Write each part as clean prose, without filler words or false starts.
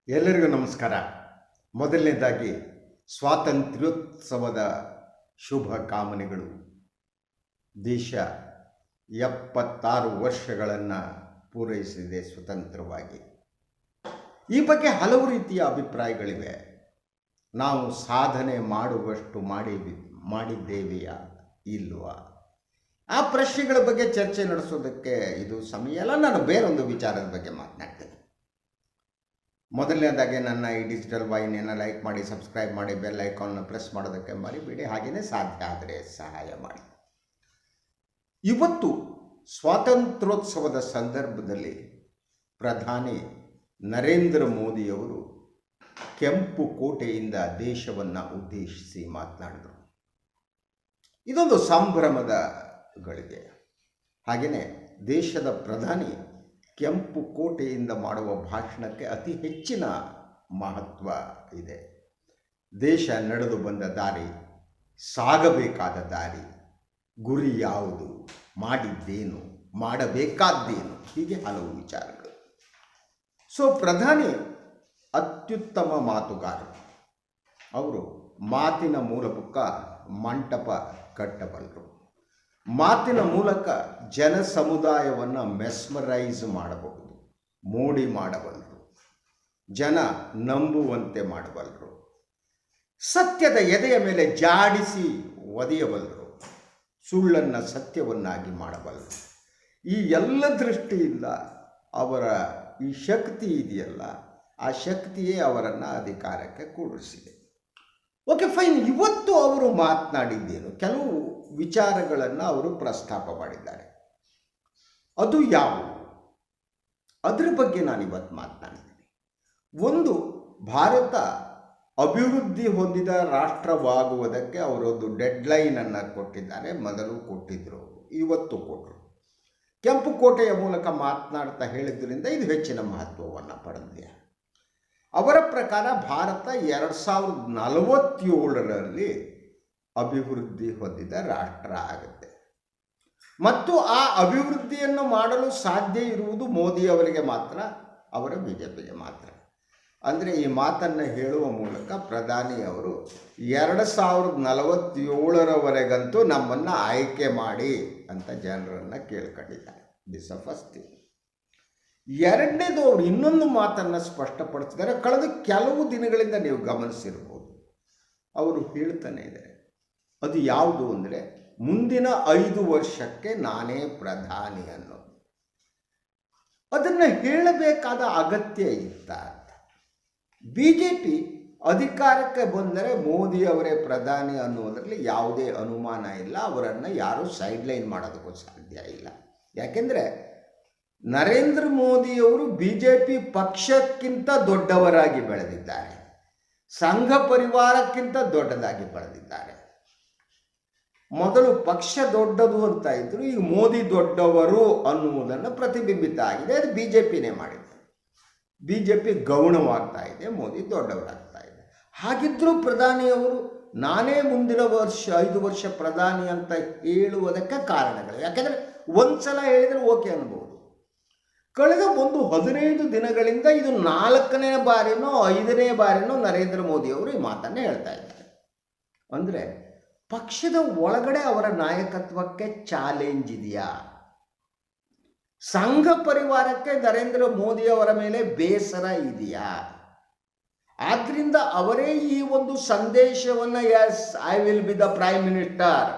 ಎಲ್ಲರಿಗೂ ನಮಸ್ಕಾರ. ಮೊದಲನೇದಾಗಿ ಸ್ವಾತಂತ್ರ್ಯೋತ್ಸವದ ಶುಭ ಕಾಮನೆಗಳು. ದೇಶ 76 ವರ್ಷಗಳನ್ನು ಪೂರೈಸಿದೆ ಸ್ವತಂತ್ರವಾಗಿ. ಈ ಬಗ್ಗೆ ಹಲವು ರೀತಿಯ ಅಭಿಪ್ರಾಯಗಳಿವೆ. ನಾವು ಸಾಧನೆ ಮಾಡುವಷ್ಟು ಮಾಡಿದ್ದೇವೆಯಾ ಇಲ್ವಾ, ಆ ಪ್ರಶ್ನೆಗಳ ಬಗ್ಗೆ ಚರ್ಚೆ ನಡೆಸೋದಕ್ಕೆ ಇದು ಸಮಯ ಅಲ್ಲ. ನಾನು ಬೇರೊಂದು ವಿಚಾರದ ಬಗ್ಗೆ ಮಾತನಾಡ್ತೇನೆ. ಮೊದಲನೇದಾಗಿ ನನ್ನ ಈ ಡಿಜಿಟಲ್ ವಾಹಿನಿಯನ್ನು ಲೈಕ್ ಮಾಡಿ, ಸಬ್ಸ್ಕ್ರೈಬ್ ಮಾಡಿ, ಬೆಲ್ ಐಕಾನ್ನ ಪ್ರೆಸ್ ಮಾಡೋದಕ್ಕೆ ಮರಿಬೇಡಿ. ಹಾಗೆಯೇ ಸಾಧ್ಯ ಆದರೆ ಸಹಾಯ ಮಾಡಿ. ಇವತ್ತು ಸ್ವಾತಂತ್ರ್ಯೋತ್ಸವದ ಸಂದರ್ಭದಲ್ಲಿ ಪ್ರಧಾನಿ ನರೇಂದ್ರ ಮೋದಿಯವರು ಕೆಂಪು ಕೋಟೆಯಿಂದ ದೇಶವನ್ನು ಉದ್ದೇಶಿಸಿ ಮಾತನಾಡಿದರು. ಇದೊಂದು ಸಂಭ್ರಮದ ಗಳಿಗೆ. ಹಾಗೆಯೇ ದೇಶದ ಪ್ರಧಾನಿ ಕೆಂಪು ಕೋಟೆಯಿಂದ ಮಾಡುವ ಭಾಷಣಕ್ಕೆ ಅತಿ ಹೆಚ್ಚಿನ ಮಹತ್ವ ಇದೆ. ದೇಶ ನಡೆದು ಬಂದ ದಾರಿ, ಸಾಗಬೇಕಾದ ದಾರಿ, ಗುರಿ ಯಾವುದು, ಮಾಡಿದ್ದೇನು, ಮಾಡಬೇಕಾದ್ದೇನು, ಹೀಗೆ ಹಲವು ವಿಚಾರಗಳು. ಪ್ರಧಾನಿ ಅತ್ಯುತ್ತಮ ಮಾತುಗಾರರು. ಅವರು ಮಾತಿನ ಮೂಲಕ ಮಂಟಪ ಕಟ್ಟಬಲ್ಲರು. ಮಾತಿನ ಮೂಲಕ ಜನ ಸಮುದಾಯವನ್ನು ಮೆಸ್ಮರೈಸ್ ಮಾಡಬಹುದು, ಮೋಡಿ ಮಾಡಬಲ್ಲರು, ಜನ ನಂಬುವಂತೆ ಮಾಡಬಲ್ಲರು, ಸತ್ಯದ ಎದೆಯ ಮೇಲೆ ಜಾಡಿಸಿ ಒದೆಯಬಲ್ಲರು, ಸುಳ್ಳನ್ನು ಸತ್ಯವನ್ನಾಗಿ ಮಾಡಬಲ್ಲರು. ಈ ಎಲ್ಲ ದೃಷ್ಟಿಯಿಂದ ಅವರ ಈ ಶಕ್ತಿ ಇದೆಯಲ್ಲ, ಆ ಶಕ್ತಿಯೇ ಅವರನ್ನು ಅಧಿಕಾರಕ್ಕೆ ಕೂಡಿಸಿದೆ. Okay, fine. ಇವತ್ತು ಅವರು ಮಾತನಾಡಿದ್ದೇನು, ಕೆಲವು ವಿಚಾರಗಳನ್ನು ಅವರು ಪ್ರಸ್ತಾಪ ಮಾಡಿದ್ದಾರೆ. ಅದು ಯಾವುವು, ಅದರ ಬಗ್ಗೆ ನಾನು ಇವತ್ತು ಮಾತನಾಡ್ತೀನಿ. ಒಂದು, ಭಾರತ ಅಭಿವೃದ್ಧಿ ಹೊಂದಿದ ರಾಷ್ಟ್ರವಾಗುವುದಕ್ಕೆ ಅವರೊಂದು ಡೆಡ್ಲೈನನ್ನು ಕೊಟ್ಟಿದ್ದಾರೆ. ಮೊದಲು ಕೊಟ್ಟಿದ್ದರು, ಇವತ್ತು ಕೊಟ್ಟರು. ಕೆಂಪು ಕೋಟೆಯ ಮೂಲಕ ಮಾತನಾಡ್ತಾ ಹೇಳಿದ್ರಿಂದ ಇದು ಹೆಚ್ಚಿನ ಮಹತ್ವವನ್ನು ಪಡೆದಿದೆ. ಅವರ ಪ್ರಕಾರ ಭಾರತ 2047ರಲ್ಲಿ ಅಭಿವೃದ್ಧಿ ಹೊಂದಿದ ರಾಷ್ಟ್ರ ಆಗುತ್ತೆ. ಮತ್ತು ಆ ಅಭಿವೃದ್ಧಿಯನ್ನು ಮಾಡಲು ಸಾಧ್ಯ ಇರುವುದು ಮೋದಿಯವರಿಗೆ ಮಾತ್ರ, ಅವರ BJPಗೆ ಮಾತ್ರ. ಅಂದರೆ ಈ ಮಾತನ್ನು ಹೇಳುವ ಮೂಲಕ ಪ್ರಧಾನಿಯವರು 2047ರವರೆಗಂತೂ ನಮ್ಮನ್ನು ಆಯ್ಕೆ ಮಾಡಿ ಅಂತ ಜನರನ್ನು ಕೇಳ್ಕೊಂಡಿದ್ದಾರೆ. This uh first thing. ಎರಡನೇದು, ಅವರು ಇನ್ನೊಂದು ಮಾತನ್ನು ಸ್ಪಷ್ಟಪಡಿಸಿದ್ದಾರೆ. ಕಳೆದ ಕೆಲವು ದಿನಗಳಿಂದ ನೀವು ಗಮನಿಸಿರ್ಬೋದು, ಅವರು ಹೇಳ್ತಾನೆ ಇದ್ದಾರೆ. ಅದು ಯಾವುದು ಅಂದರೆ, ಮುಂದಿನ 5 ವರ್ಷಕ್ಕೆ ನಾನೇ ಪ್ರಧಾನಿ ಅನ್ನೋದು. ಅದನ್ನು ಹೇಳಬೇಕಾದ ಅಗತ್ಯ ಇತ್ತ ಅಂತ. BJP ಅಧಿಕಾರಕ್ಕೆ ಬಂದರೆ ಮೋದಿಯವರೇ ಪ್ರಧಾನಿ ಅನ್ನೋದರಲ್ಲಿ ಯಾವುದೇ ಅನುಮಾನ ಇಲ್ಲ. ಅವರನ್ನು ಯಾರೂ ಸೈಡ್ಲೈನ್ ಮಾಡೋದಕ್ಕೂ ಸಾಧ್ಯ ಇಲ್ಲ. ಯಾಕೆಂದರೆ ನರೇಂದ್ರ ಮೋದಿಯವರು BJP ಪಕ್ಷಕ್ಕಿಂತ ದೊಡ್ಡವರಾಗಿ ಬೆಳೆದಿದ್ದಾರೆ, ಸಂಘ ಪರಿವಾರಕ್ಕಿಂತ ದೊಡ್ಡದಾಗಿ ಬೆಳೆದಿದ್ದಾರೆ. ಮೊದಲು ಪಕ್ಷ ದೊಡ್ಡದು ಅಂತ ಇದ್ರು, ಈಗ ಮೋದಿ ದೊಡ್ಡವರು ಅನ್ನುವುದನ್ನು ಪ್ರತಿಬಿಂಬಿತ ಆಗಿದೆ. ಅದು BJPನೇ ಮಾಡಿದೆ. BJP ಗೌಣವಾಗ್ತಾ ಇದೆ, ಮೋದಿ ದೊಡ್ಡವರಾಗ್ತಾ ಇದೆ. ಹಾಗಿದ್ದರೂ ಪ್ರಧಾನಿಯವರು ನಾನೇ ಮುಂದಿನ 5 ವರ್ಷ ಪ್ರಧಾನಿ ಅಂತ ಹೇಳುವುದಕ್ಕೆ ಕಾರಣಗಳು. ಯಾಕೆಂದರೆ ಒಂದು ಸಲ ಹೇಳಿದರೆ ಓಕೆ ಅನ್ಬೋದು. ಕಳೆದ 15 ದಿನಗಳಿಂದ ಇದು 4ನೇ ಬಾರಿನೋ 5ನೇ ಬಾರಿನೋ ನರೇಂದ್ರ ಮೋದಿಯವರು ಈ ಮಾತನ್ನು ಹೇಳ್ತಾ ಇದ್ದಾರೆ. ಅಂದರೆ ಪಕ್ಷದ ಒಳಗಡೆ ಅವರ ನಾಯಕತ್ವಕ್ಕೆ ಚಾಲೆಂಜ್ ಇದೆಯಾ? ಸಂಘ ಪರಿವಾರಕ್ಕೆ ನರೇಂದ್ರ ಮೋದಿಯವರ ಮೇಲೆ ಬೇಸರ ಇದೆಯಾ? ಆದ್ದರಿಂದ ಅವರೇ ಈ ಒಂದು ಸಂದೇಶವನ್ನು, yes I will be the prime minister,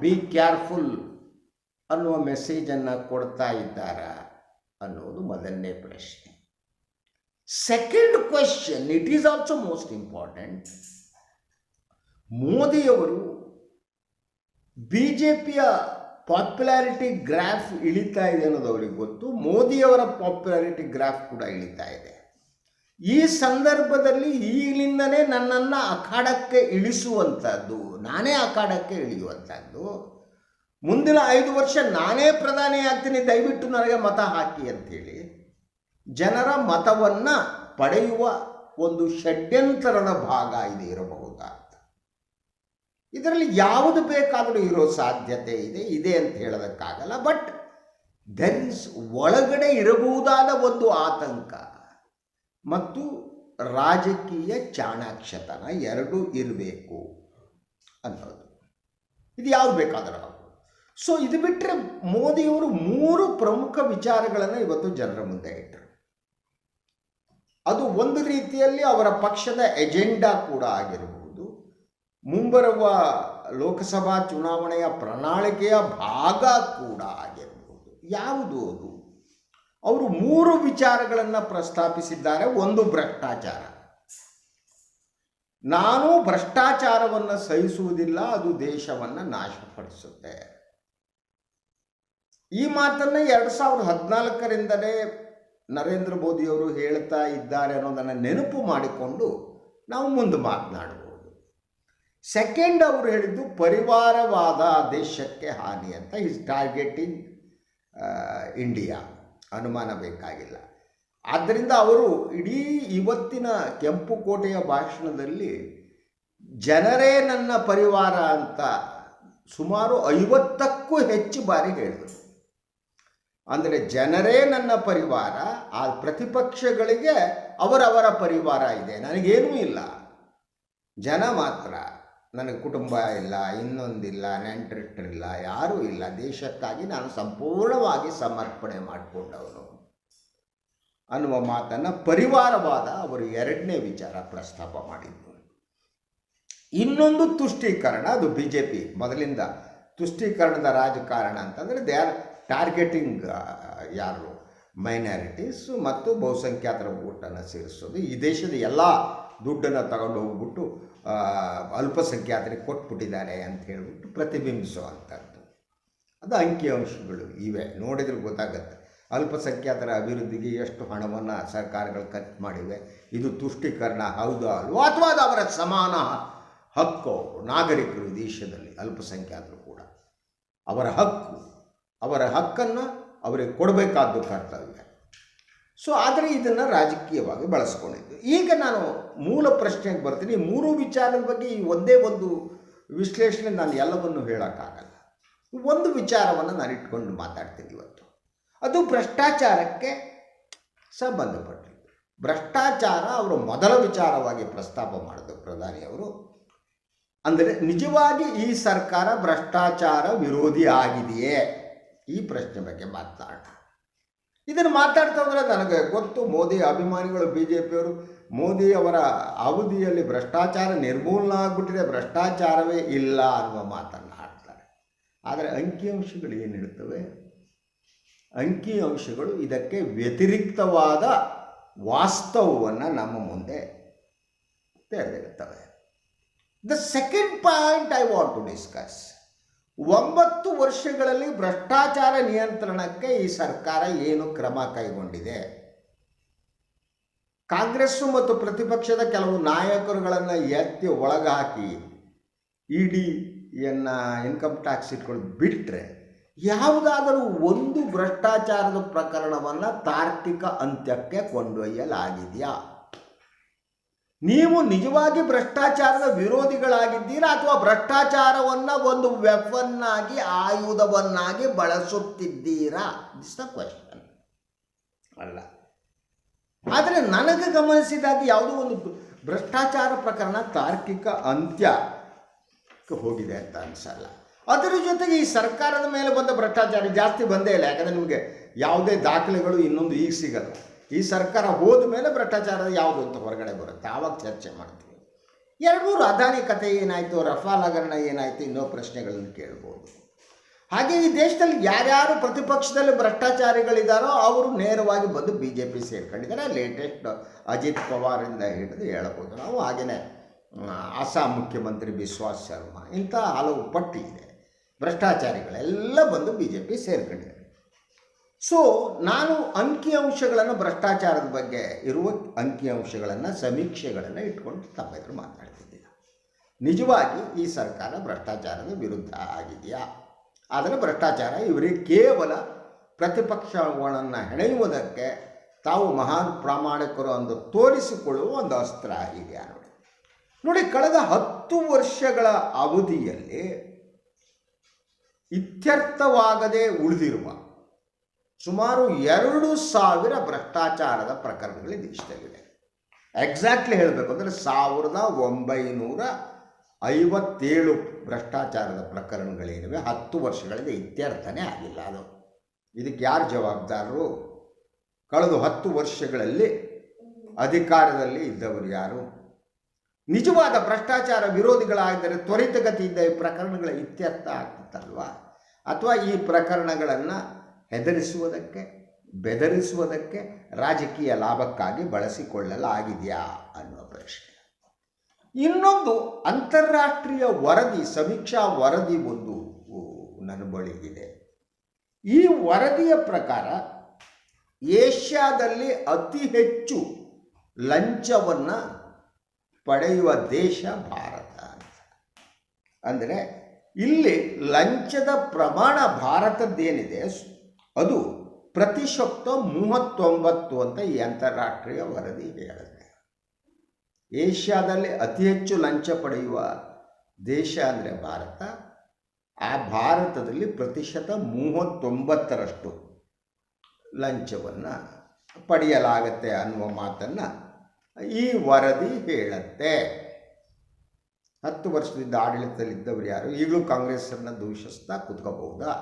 be careful ಅನ್ನುವ ಮೆಸೇಜನ್ನು ಕೊಡ್ತಾ ಇದ್ದಾರಾ ಅನ್ನೋದು ಮೊದಲನೇ ಪ್ರಶ್ನೆ. Second question, it is also most important. ಮೋದಿಯವರು BJPಯ ಪಾಪ್ಯುಲಾರಿಟಿ ಗ್ರಾಫ್ ಇಳಿತಾ ಇದೆ ಅನ್ನೋದು ಅವರಿಗೆ ಗೊತ್ತು. ಮೋದಿಯವರ ಪಾಪ್ಯುಲಾರಿಟಿ ಗ್ರಾಫ್ ಕೂಡ ಇಳಿತಾ ಇದೆ. ಈ ಸಂದರ್ಭದಲ್ಲಿ ಈಗಲಿಂದನೇ ನನ್ನನ್ನು ಅಖಾಡಕ್ಕೆ ಇಳಿಸುವಂಥದ್ದು, ನಾನೇ ಅಖಾಡಕ್ಕೆ ಇಳಿಯುವಂಥದ್ದು, ಮುಂದಿನ 5 ವರ್ಷ ನಾನೇ ಪ್ರಧಾನಿ ಆಗ್ತೀನಿ, ದಯವಿಟ್ಟು ನನಗೆ ಮತ ಹಾಕಿ ಅಂಥೇಳಿ ಜನರ ಮತವನ್ನು ಪಡೆಯುವ ಒಂದು ಷಡ್ಯಂತರದ ಭಾಗ ಇದು ಇರಬಹುದಾ? ಇದರಲ್ಲಿ ಯಾವುದು ಬೇಕಾದರೂ ಇರೋ ಸಾಧ್ಯತೆ ಇದೆ ಅಂತ ಹೇಳೋದಕ್ಕಾಗಲ್ಲ. ಬಟ್ ದೆರ್ ಇಸ್ ಒಳಗಡೆ ಇರಬಹುದಾದ ಒಂದು ಆತಂಕ ಮತ್ತು ರಾಜಕೀಯ ಚಾಣಾಕ್ಷತನ ಎರಡೂ ಇರಬೇಕು ಅನ್ನೋದು. ಇದು ಯಾವುದು ಬೇಕಾದರೂ ಆಗ್ಬೋದು. ಸೊ ಇದು ಬಿಟ್ಟರೆ ಮೋದಿಯವರು 3 ಪ್ರಮುಖ ವಿಚಾರಗಳನ್ನು ಇವತ್ತು ಜನರ ಮುಂದೆ ಇಟ್ಟರು. ಅದು ಒಂದು ರೀತಿಯಲ್ಲಿ ಅವರ ಪಕ್ಷದ ಎಜೆಂಡಾ ಕೂಡ ಆಗಿರಬಹುದು, ಮುಂಬರುವ ಲೋಕಸಭಾ ಚುನಾವಣೆಯ ಪ್ರಣಾಳಿಕೆಯ ಭಾಗ ಕೂಡ ಆಗಿರಬಹುದು. ಯಾವುದು ಅದು? ಅವರು 3 ವಿಚಾರಗಳನ್ನು ಪ್ರಸ್ತಾಪಿಸಿದ್ದಾರೆ. ಒಂದು, ಭ್ರಷ್ಟಾಚಾರ. ನಾನು ಭ್ರಷ್ಟಾಚಾರವನ್ನು ಸಹಿಸುವುದಿಲ್ಲ, ಅದು ದೇಶವನ್ನು ನಾಶಪಡಿಸುತ್ತೆ. ಈ ಮಾತನ್ನು 2014ರಿಂದಲೇ ನರೇಂದ್ರ ಮೋದಿಯವರು ಹೇಳ್ತಾ ಇದ್ದಾರೆ ಅನ್ನೋದನ್ನು ನೆನಪು ಮಾಡಿಕೊಂಡು ನಾವು ಮುಂದೆ ಮಾತನಾಡಬಹುದು. ಸೆಕೆಂಡ್, ಅವರು ಹೇಳಿದ್ದು ಪರಿವಾರವಾದ ದೇಶಕ್ಕೆ ಹಾನಿ ಅಂತ. ಈಸ್ ಟಾರ್ಗೆಟಿಂಗ್ ಇಂಡಿಯಾ, ಅನುಮಾನ ಬೇಕಾಗಿಲ್ಲ. ಆದ್ದರಿಂದ ಅವರು ಇಡೀ ಇವತ್ತಿನ ಕೆಂಪುಕೋಟೆಯ ಭಾಷಣದಲ್ಲಿ ಜನರೇ ನನ್ನ ಪರಿವಾರ ಅಂತ ಸುಮಾರು 50ಕ್ಕೂ ಹೆಚ್ಚು ಬಾರಿ ಹೇಳಿದರು. ಅಂದರೆ ಜನರೇ ನನ್ನ ಪರಿವಾರ, ಆ ಪ್ರತಿಪಕ್ಷಗಳಿಗೆ ಅವರವರ ಪರಿವಾರ ಇದೆ, ನನಗೇನೂ ಇಲ್ಲ, ಜನ ಮಾತ್ರ, ನನಗೆ ಕುಟುಂಬ ಇಲ್ಲ, ಇನ್ನೊಂದಿಲ್ಲ, ನೆಂಟರಿಷ್ಟರಿಲ್ಲ, ಯಾರೂ ಇಲ್ಲ, ದೇಶಕ್ಕಾಗಿ ನಾನು ಸಂಪೂರ್ಣವಾಗಿ ಸಮರ್ಪಣೆ ಮಾಡಿಕೊಂಡವನು ಅನ್ನುವ ಮಾತನ್ನು ಪರಿವಾರವಾದ ಅವರು 2ನೇ ವಿಚಾರ ಪ್ರಸ್ತಾಪ ಮಾಡಿದ್ದು. ಇನ್ನೊಂದು ತುಷ್ಟೀಕರಣ. ಅದು BJP ಮೊದಲಿಂದ ತುಷ್ಟೀಕರಣದ ರಾಜಕಾರಣ ಅಂತಂದರೆ ದೇ ಆರ್ ಟಾರ್ಗೆಟಿಂಗ್ ಯಾರು ಮೈನಾರಿಟೀಸ್ ಮತ್ತು ಬಹುಸಂಖ್ಯಾತರ ಓಟನ್ನು ಸೇರಿಸೋದು. ಈ ದೇಶದ ಎಲ್ಲ ದುಡ್ಡನ್ನು ತಗೊಂಡು ಹೋಗ್ಬಿಟ್ಟು ಅಲ್ಪಸಂಖ್ಯಾತರಿಗೆ ಕೊಟ್ಬಿಟ್ಟಿದ್ದಾರೆ ಅಂತ ಹೇಳ್ಬಿಟ್ಟು ಪ್ರತಿಬಿಂಬಿಸುವಂಥದ್ದು. ಅದು ಅಂಕಿಅಂಶಗಳು ಇವೆ, ನೋಡಿದ್ರೆ ಗೊತ್ತಾಗುತ್ತೆ. ಅಲ್ಪಸಂಖ್ಯಾತರ ಅಭಿವೃದ್ಧಿಗೆ ಎಷ್ಟು ಹಣವನ್ನು ಸರ್ಕಾರಗಳು ಖರ್ಚು ಮಾಡಿವೆ. ಇದು ತುಷ್ಟೀಕರಣ ಹೌದಾ ಅಲ್ವೋ, ಅಥವಾ ಅದು ಅವರ ಸಮಾನ ಹಕ್ಕು. ನಾಗರಿಕರು ದೇಶದಲ್ಲಿ ಅಲ್ಪಸಂಖ್ಯಾತರು ಕೂಡ ಅವರ ಹಕ್ಕು, ಅವರ ಹಕ್ಕನ್ನು ಅವರಿಗೆ ಕೊಡಬೇಕಾದ್ದು ಕರ್ತವ್ಯ. ಸೊ ಆದರೆ ಇದನ್ನು ರಾಜಕೀಯವಾಗಿ ಬಳಸ್ಕೊಂಡಿದ್ದು. ಈಗ ನಾನು ಮೂಲ ಪ್ರಶ್ನೆಗೆ ಬರ್ತೀನಿ. 3 ವಿಚಾರದ ಬಗ್ಗೆ ಈ ಒಂದೇ ಒಂದು ವಿಶ್ಲೇಷಣೆ ನಾನು ಎಲ್ಲವನ್ನು ಹೇಳೋಕ್ಕಾಗಲ್ಲ. ಒಂದು ವಿಚಾರವನ್ನು ನಾನು ಇಟ್ಕೊಂಡು ಮಾತಾಡ್ತೀನಿ ಇವತ್ತು. ಅದು ಭ್ರಷ್ಟಾಚಾರಕ್ಕೆ ಸಂಬಂಧಪಟ್ಟಿದ್ದು. ಭ್ರಷ್ಟಾಚಾರ ಅವರು ಮೊದಲ ವಿಚಾರವಾಗಿ ಪ್ರಸ್ತಾಪ ಮಾಡಿದ್ರು ಪ್ರಧಾನಿಯವರು. ಅಂದರೆ ನಿಜವಾಗಿ ಈ ಸರ್ಕಾರ ಭ್ರಷ್ಟಾಚಾರ ವಿರೋಧಿ ಆಗಿದೆಯೇ, ಈ ಪ್ರಶ್ನೆ ಬಗ್ಗೆ ಮಾತನಾಡೋಣ. ಇದನ್ನು ಮಾತಾಡ್ತಾ ಹೋದರೆ ನನಗೆ ಗೊತ್ತು, ಮೋದಿ ಅಭಿಮಾನಿಗಳು BJPಯವರು ಮೋದಿ ಅವರ ಅವಧಿಯಲ್ಲಿ ಭ್ರಷ್ಟಾಚಾರ ನಿರ್ಮೂಲನೆ ಆಗಿಬಿಟ್ಟಿದೆ, ಭ್ರಷ್ಟಾಚಾರವೇ ಇಲ್ಲ ಅನ್ನುವ ಮಾತನ್ನು ಆಡ್ತಾರೆ. ಆದರೆ ಅಂಕಿಅಂಶಗಳು ಏನು ಹೇಳ್ತವೆ? ಅಂಕಿಅಂಶಗಳು ಇದಕ್ಕೆ ವ್ಯತಿರಿಕ್ತವಾದ ವಾಸ್ತವವನ್ನು ನಮ್ಮ ಮುಂದೆ ತೆರೆದಿರುತ್ತವೆ. The second point I want to discuss, 9 ವರ್ಷಗಳಲ್ಲಿ ಭ್ರಷ್ಟಾಚಾರ ನಿಯಂತ್ರಣಕ್ಕೆ ಈ ಸರ್ಕಾರ ಏನು ಕ್ರಮ ಕೈಗೊಂಡಿದೆ? ಕಾಂಗ್ರೆಸ್ಸು ಮತ್ತು ಪ್ರತಿಪಕ್ಷದ ಕೆಲವು ನಾಯಕರುಗಳನ್ನು ಎತ್ತಿ ಒಳಗಾಕಿ EDಯನ್ನು ಇನ್ಕಮ್ ಟ್ಯಾಕ್ಸ್ ಇಟ್ಕೊಂಡು ಬಿಟ್ಟರೆ ಯಾವುದಾದರೂ ಒಂದು ಭ್ರಷ್ಟಾಚಾರದ ಪ್ರಕರಣವನ್ನು ತಾರ್ಕಿಕ ಅಂತ್ಯಕ್ಕೆ ಕೊಂಡೊಯ್ಯಲಾಗಿದೆಯಾ? ನೀವು ನಿಜವಾಗಿ ಭ್ರಷ್ಟಾಚಾರದ ವಿರೋಧಿಗಳಾಗಿದ್ದೀರಾ ಅಥವಾ ಭ್ರಷ್ಟಾಚಾರವನ್ನು ಒಂದು ವೆಪನ್ನಾಗಿ, ಆಯುಧವನ್ನಾಗಿ ಬಳಸುತ್ತಿದ್ದೀರಾ? ದಿಸ್ ದ ಕ್ವೆಶ್ಚನ್ ಅಲ್ಲ. ಆದರೆ ನನಗೆ ಗಮನಿಸಿದಾಗ ಯಾವುದೋ ಒಂದು ಭ್ರಷ್ಟಾಚಾರ ಪ್ರಕರಣ ತಾರ್ಕಿಕ ಅಂತ್ಯಕ್ಕೆ ಹೋಗಿದೆ ಅಂತ ಅನಿಸಲ್ಲ. ಅದರ ಜೊತೆಗೆ ಈ ಸರ್ಕಾರದ ಮೇಲೆ ಬಂದ ಭ್ರಷ್ಟಾಚಾರ ಜಾಸ್ತಿ ಬಂದೇ ಇಲ್ಲ. ಯಾಕಂದರೆ ನಿಮಗೆ ಯಾವುದೇ ದಾಖಲೆಗಳು ಇನ್ನೊಂದು ಈಗ ಸಿಗಲ್ಲ. ಈ ಸರ್ಕಾರ ಹೋದ ಮೇಲೆ ಭ್ರಷ್ಟಾಚಾರದ ಯಾವುದು ಅಂತ ಹೊರಗಡೆ ಬರುತ್ತೆ, ಆವಾಗ ಚರ್ಚೆ ಮಾಡ್ತೀವಿ. 2-3 ಅದಾನಿ ಕಥೆ ಏನಾಯಿತು, ರಫಾಲ್ ಹಗರಣ ಏನಾಯಿತು, ಇನ್ನೋ ಪ್ರಶ್ನೆಗಳನ್ನು ಕೇಳ್ಬೋದು. ಹಾಗೆ ಈ ದೇಶದಲ್ಲಿ ಯಾರ್ಯಾರು ಪ್ರತಿಪಕ್ಷದಲ್ಲಿ ಭ್ರಷ್ಟಾಚಾರಿಗಳಿದ್ದಾರೋ ಅವರು ನೇರವಾಗಿ ಬಂದು BJP ಸೇರ್ಕೊಂಡಿದ್ದಾರೆ. ಲೇಟೆಸ್ಟ್ ಅಜಿತ್ ಪವಾರಿಂದ ಹಿಡಿದು ಹೇಳ್ಬೋದು ನಾವು. ಹಾಗೆಯೇ ಅಸ್ಸಾಂ ಮುಖ್ಯಮಂತ್ರಿ ಬಿಸ್ವಾಸ್ ಶರ್ಮಾ, ಇಂಥ ಹಲವು ಪಟ್ಟಿ ಇದೆ. ಭ್ರಷ್ಟಾಚಾರಿಗಳೆಲ್ಲ ಬಂದು BJP ಸೇರ್ಕೊಂಡಿದ್ದಾರೆ. ಸೊ ನಾನು ಅಂಕಿಅಂಶಗಳನ್ನು, ಭ್ರಷ್ಟಾಚಾರದ ಬಗ್ಗೆ ಇರುವ ಅಂಕಿಅಂಶಗಳನ್ನು, ಸಮೀಕ್ಷೆಗಳನ್ನು ಇಟ್ಕೊಂಡು ತಮ್ಮ ಎದುರು ಮಾತಾಡ್ತಿದ್ದೀರ. ನಿಜವಾಗಿ ಈ ಸರ್ಕಾರ ಭ್ರಷ್ಟಾಚಾರದ ವಿರುದ್ಧ ಆಗಿದೆಯಾ? ಆದರೆ ಭ್ರಷ್ಟಾಚಾರ ಇವರಿಗೆ ಕೇವಲ ಪ್ರತಿಪಕ್ಷಗಳನ್ನು ಹೆಣೆಯುವುದಕ್ಕೆ ತಾವು ಮಹಾನ್ ಪ್ರಾಮಾಣಿಕರು ಎಂದು ತೋರಿಸಿಕೊಳ್ಳುವ ಒಂದು ಅಸ್ತ್ರ ಇದೆಯಾ ನೋಡಿ. ಕಳೆದ 10 ವರ್ಷಗಳ ಅವಧಿಯಲ್ಲಿ ಇತ್ಯರ್ಥವಾಗದೆ ಉಳಿದಿರುವ ಸುಮಾರು 2,000 ಭ್ರಷ್ಟಾಚಾರದ ಪ್ರಕರಣಗಳು ದೇಶದಲ್ಲಿವೆ. ಎಕ್ಸಾಕ್ಟ್ಲಿ ಹೇಳಬೇಕು ಅಂದರೆ 1957 ಭ್ರಷ್ಟಾಚಾರದ ಪ್ರಕರಣಗಳೇನಿವೆ 10 ವರ್ಷಗಳಿಂದ ಇತ್ಯರ್ಥನೇ ಆಗಿಲ್ಲ. ಅದು ಇದಕ್ಕೆ ಯಾರು ಜವಾಬ್ದಾರರು? ಕಳೆದ 10 ವರ್ಷಗಳಲ್ಲಿ ಅಧಿಕಾರದಲ್ಲಿ ಇದ್ದವರು ಯಾರು? ನಿಜವಾದ ಭ್ರಷ್ಟಾಚಾರ ವಿರೋಧಿಗಳಾಗಿದ್ದರೆ ತ್ವರಿತಗತಿಯಿಂದ ಈ ಪ್ರಕರಣಗಳ ಇತ್ಯರ್ಥ ಆಗ್ತಿತ್ತಲ್ವ? ಅಥವಾ ಈ ಪ್ರಕರಣಗಳನ್ನು ಹೆದರಿಸುವುದಕ್ಕೆ, ಬೆದರಿಸುವುದಕ್ಕೆ, ರಾಜಕೀಯ ಲಾಭಕ್ಕಾಗಿ ಬಳಸಿಕೊಳ್ಳಲಾಗಿದೆಯಾ ಅನ್ನುವ ಪ್ರಶ್ನೆ. ಇನ್ನೊಂದು ಅಂತಾರಾಷ್ಟ್ರೀಯ ವರದಿ, ಸಮೀಕ್ಷಾ ವರದಿ ಒಂದು ನನ್ನ ಬಳಿಗಿದೆ. ಈ ವರದಿಯ ಪ್ರಕಾರ ಏಷ್ಯಾದಲ್ಲಿ ಅತಿ ಹೆಚ್ಚು ಲಂಚವನ್ನು ಪಡೆಯುವ ದೇಶ ಭಾರತ ಅಂತ. ಅಂದರೆ ಇಲ್ಲಿ ಲಂಚದ ಪ್ರಮಾಣ ಭಾರತದ್ದೇನಿದೆ ಅದು ಪ್ರತಿಶತ 39 ಅಂತ ಈ ಅಂತಾರಾಷ್ಟ್ರೀಯ ವರದಿ ಹೇಳುತ್ತೆ. ಏಷ್ಯಾದಲ್ಲಿ ಅತಿ ಹೆಚ್ಚು ಲಂಚ ಪಡೆಯುವ ದೇಶ ಅಂದರೆ ಭಾರತ. ಆ ಭಾರತದಲ್ಲಿ ಪ್ರತಿಶತ 39ರಷ್ಟು ಲಂಚವನ್ನು ಪಡೆಯಲಾಗತ್ತೆ ಅನ್ನುವ ಮಾತನ್ನು ಈ ವರದಿ ಹೇಳುತ್ತೆ. 10 ವರ್ಷದಿಂದ ಆಡಳಿತದಲ್ಲಿದ್ದವರು ಯಾರು? ಈಗಲೂ ಕಾಂಗ್ರೆಸ್ಸನ್ನು ದೂಷಿಸ್ತಾ ಕೂತ್ಕೋಬಹುದಾ?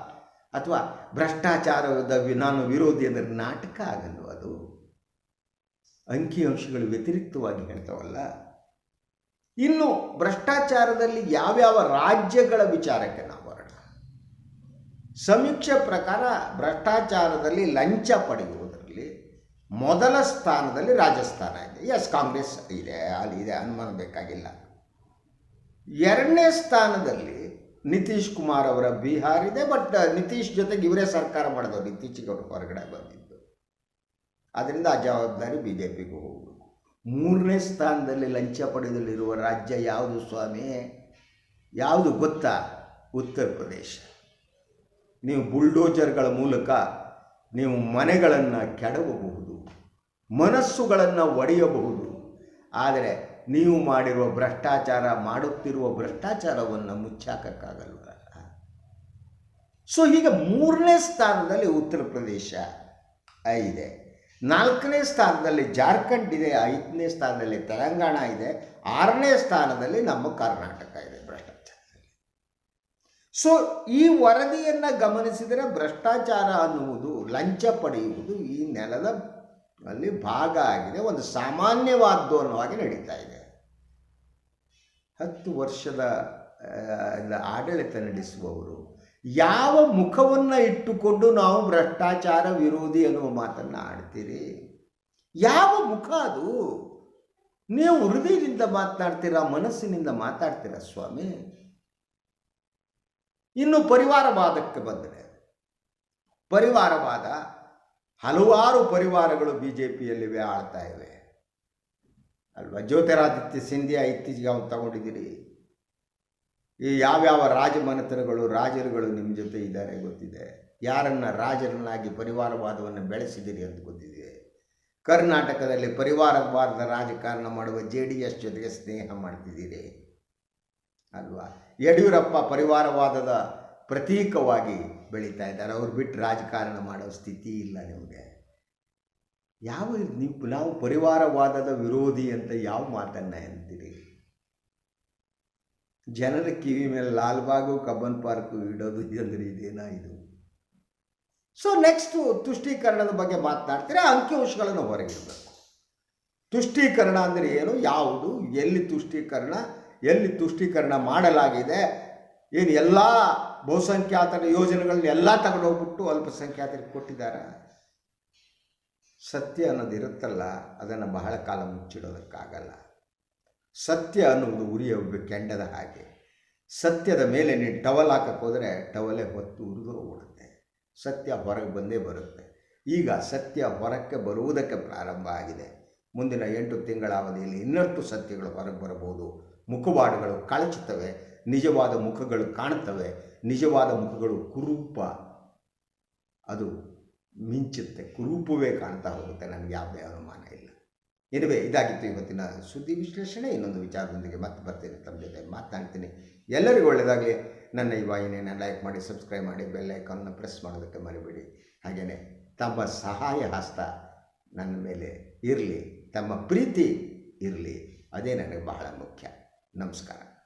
ಅಥವಾ ಭ್ರಷ್ಟಾಚಾರದ ನಾನು ವಿರೋಧಿ ಅಂದರೆ ನಾಟಕ ಆಗಲ್ವ ಅದು? ಅಂಕಿಅಂಶಗಳು ವ್ಯತಿರಿಕ್ತವಾಗಿ ಹೇಳ್ತಾವಲ್ಲ. ಇನ್ನು ಭ್ರಷ್ಟಾಚಾರದಲ್ಲಿ ಯಾವ್ಯಾವ ರಾಜ್ಯಗಳ ವಿಚಾರಕ್ಕೆ ನಾವು ಬರೋಣ. ಸಮೀಕ್ಷೆ ಪ್ರಕಾರ ಭ್ರಷ್ಟಾಚಾರದಲ್ಲಿ ಲಂಚ ಪಡೆಯುವುದರಲ್ಲಿ ಮೊದಲ ಸ್ಥಾನದಲ್ಲಿ ರಾಜಸ್ಥಾನ ಇದೆ. ಎಸ್, ಕಾಂಗ್ರೆಸ್ ಇದೆ, ಅಲ್ಲಿದೆ, ಅನುಮಾನ ಬೇಕಾಗಿಲ್ಲ. 2ನೇ ಸ್ಥಾನದಲ್ಲಿ ನಿತೀಶ್ ಕುಮಾರ್ ಅವರ ಬಿಹಾರ್ ಇದೆ. ಬಟ್ ನಿತೀಶ್ ಜೊತೆಗೆ ಇವರೇ ಸರ್ಕಾರ ಮಾಡಿದವರು, ಇತ್ತೀಚೆಗೆ ಅವರು ಹೊರಗಡೆ ಬಂದಿದ್ದು. ಅದರಿಂದ ಆ ಜವಾಬ್ದಾರಿ BJPಗೂ ಹೋಗಬೇಕು. 3ನೇ ಸ್ಥಾನದಲ್ಲಿ ಲಂಚ ಪಡೆಯಲಿರುವ ರಾಜ್ಯ ಯಾವುದು ಸ್ವಾಮಿ? ಯಾವುದು ಗೊತ್ತಾ? ಉತ್ತರ ಪ್ರದೇಶ. ನೀವು ಬುಲ್ಡೋಜರ್ಗಳ ಮೂಲಕ ನೀವು ಮನೆಗಳನ್ನು ಕೆಡವಬಹುದು, ಮನಸ್ಸುಗಳನ್ನು ಒಡೆಯಬಹುದು. ಆದರೆ ನೀವು ಮಾಡಿರುವ ಭ್ರಷ್ಟಾಚಾರ, ಮಾಡುತ್ತಿರುವ ಭ್ರಷ್ಟಾಚಾರವನ್ನು ಮುಚ್ಚಾಕಕ್ಕಾಗಲ್ವ? ಸೊ ಹೀಗೆ 3ನೇ ಸ್ಥಾನದಲ್ಲಿ ಉತ್ತರ ಪ್ರದೇಶ ಇದೆ, 4ನೇ ಸ್ಥಾನದಲ್ಲಿ ಜಾರ್ಖಂಡ್ ಇದೆ, 5ನೇ ಸ್ಥಾನದಲ್ಲಿ ತೆಲಂಗಾಣ ಇದೆ, 6ನೇ ಸ್ಥಾನದಲ್ಲಿ ನಮ್ಮ ಕರ್ನಾಟಕ ಇದೆ ಭ್ರಷ್ಟಾಚಾರದಲ್ಲಿ. ಸೊ ಈ ವರದಿಯನ್ನು ಗಮನಿಸಿದರೆ ಭ್ರಷ್ಟಾಚಾರ ಅನ್ನುವುದು, ಲಂಚ ಪಡೆಯುವುದು ಈ ನೆಲದ ಅಲ್ಲಿ ಭಾಗ ಆಗಿದೆ, ಒಂದು ಸಾಮಾನ್ಯವಾದ್ದು ಅನ್ನುವಾಗಿ ನಡೀತಾ ಇದೆ. 10 ವರ್ಷದ ಆಡಳಿತ ನಡೆಸುವವರು ಯಾವ ಮುಖವನ್ನು ಇಟ್ಟುಕೊಂಡು ನಾವು ಭ್ರಷ್ಟಾಚಾರ ವಿರೋಧಿ ಅನ್ನುವ ಮಾತನ್ನು ಆಡ್ತೀರಿ? ಯಾವ ಮುಖ ಅದು? ನೀವು ಹೃದಯದಿಂದ ಮಾತನಾಡ್ತೀರಾ, ಮನಸ್ಸಿನಿಂದ ಮಾತಾಡ್ತೀರಾ ಸ್ವಾಮಿ? ಇನ್ನು ಪರಿವಾರವಾದಕ್ಕೆ ಬಂದರೆ, ಪರಿವಾರವಾದ ಹಲವಾರು ಪರಿವಾರಗಳು BJPಯಲ್ಲಿವೆ, ಆಳ್ತಾ ಇವೆ ಅಲ್ವಾ? ಜ್ಯೋತಿರಾದಿತ್ಯ ಸಿಂಧಿಯಾ ಇತ್ತೀಚೆಗೆ ಅವನು ತಗೊಂಡಿದ್ದೀರಿ. ಈ ಯಾವ್ಯಾವ ರಾಜಮನೆತನಗಳು, ರಾಜರುಗಳು ನಿಮ್ಮ ಜೊತೆ ಇದ್ದಾರೆ ಗೊತ್ತಿದೆ. ಯಾರನ್ನು ರಾಜರನ್ನಾಗಿ ಪರಿವಾರವಾದವನ್ನು ಬೆಳೆಸಿದಿರಿ ಅಂತ ಗೊತ್ತಿದೆ. ಕರ್ನಾಟಕದಲ್ಲಿ ಪರಿವಾರವಾದದ ರಾಜಕಾರಣ ಮಾಡುವ JDS ಜೊತೆಗೆ ಸ್ನೇಹ ಮಾಡ್ತಿದ್ದೀರಿ ಅಲ್ವಾ? ಯಡಿಯೂರಪ್ಪ ಪರಿವಾರವಾದದ ಪ್ರತೀಕವಾಗಿ ಬೆಳೀತಾ ಇದ್ದಾರೆ. ಅವ್ರು ಬಿಟ್ಟು ರಾಜಕಾರಣ ಮಾಡೋ ಸ್ಥಿತಿ ಇಲ್ಲ ನಿಮಗೆ. ನಾವು ಪರಿವಾರವಾದದ ವಿರೋಧಿ ಅಂತ ಯಾವ ಮಾತನ್ನು ಅಂತೀರಿ? ಜನರ ಕಿವಿ ಮೇಲೆ ಲಾಲ್ಬಾಗು, ಕಬ್ಬನ್ ಪಾರ್ಕು ಇಡೋದು ಅಂದರೆ ಇದೇನಾ ಇದು? ಸೊ ನೆಕ್ಸ್ಟು ತುಷ್ಟೀಕರಣದ ಬಗ್ಗೆ ಮಾತನಾಡ್ತೀರಾ. ಅಂಕಿಅಂಶಗಳನ್ನು ಹೊರಗಿಡಬೇಕು. ತುಷ್ಟೀಕರಣ ಅಂದರೆ ಏನು, ಯಾವುದು, ಎಲ್ಲಿ ತುಷ್ಟೀಕರಣ ಮಾಡಲಾಗಿದೆ, ಏನು ಎಲ್ಲ ಬಹುಸಂಖ್ಯಾತರ ಯೋಜನೆಗಳನ್ನ ಎಲ್ಲ ತಗೊಂಡೋಗ್ಬಿಟ್ಟು ಅಲ್ಪಸಂಖ್ಯಾತರಿಗೆ ಕೊಟ್ಟಿದ್ದಾರೆ. ಸತ್ಯ ಅನ್ನೋದು ಇರುತ್ತಲ್ಲ, ಅದನ್ನು ಬಹಳ ಕಾಲ ಮುಚ್ಚಿಡೋದಕ್ಕಾಗಲ್ಲ. ಸತ್ಯ ಅನ್ನುವುದು ಉರಿಯ ಕೆಂಡದ ಹಾಗೆ. ಸತ್ಯದ ಮೇಲೆ ನೀನು ಟವಲ್ ಹಾಕಕ್ಕೆ ಹೋದರೆ ಟವಲೇ ಹೊತ್ತು ಉರಿದು ಹೋಗ್ಬಿಡುತ್ತೆ. ಸತ್ಯ ಹೊರಗೆ ಬಂದೇ ಬರುತ್ತೆ. ಈಗ ಸತ್ಯ ಹೊರಕ್ಕೆ ಬರುವುದಕ್ಕೆ ಪ್ರಾರಂಭ ಆಗಿದೆ. ಮುಂದಿನ 8 ತಿಂಗಳ ಅವಧಿಯಲ್ಲಿ ಇನ್ನಷ್ಟು ಸತ್ಯಗಳು ಹೊರಗೆ ಬರಬಹುದು. ಮುಖವಾಡಗಳು ಕಳಚುತ್ತವೆ, ನಿಜವಾದ ಮುಖಗಳು ಕಾಣುತ್ತವೆ. ನಿಜವಾದ ಮುಖಗಳು ಕುರೂಪ, ಅದು ಮಿಂಚುತ್ತೆ, ಕುರೂಪವೇ ಕಾಣ್ತಾ ಹೋಗುತ್ತೆ. ನನಗೆ ಯಾವುದೇ ಅನುಮಾನ ಇಲ್ಲ. ಇದಾಗಿತ್ತು ಇವತ್ತಿನ ಸುದ್ದಿ ವಿಶ್ಲೇಷಣೆ. ಇನ್ನೊಂದು ವಿಚಾರದೊಂದಿಗೆ ಮತ್ತೆ ಬರ್ತೇನೆ, ತಮ್ಮ ಜೊತೆ ಮಾತನಾಡ್ತೀನಿ. ಎಲ್ಲರಿಗೂ ಒಳ್ಳೆಯದಾಗಲಿ. ನನ್ನ ಈ ವಾಹಿನಿಯನ್ನು ಲೈಕ್ ಮಾಡಿ, ಸಬ್ಸ್ಕ್ರೈಬ್ ಮಾಡಿ, ಬೆಲ್ ಐಕಾನ್ನ ಪ್ರೆಸ್ ಮಾಡೋದಕ್ಕೆ ಮರಿಬೇಡಿ. ಹಾಗೆಯೇ ತಮ್ಮ ಸಹಾಯ ಹಸ್ತ ನನ್ನ ಮೇಲೆ ಇರಲಿ. ತಮ್ಮ ಪ್ರೀತಿ ಇರಲಿ. ಅದೇ ನನಗೆ ಬಹಳ ಮುಖ್ಯ. ನಮಸ್ಕಾರ.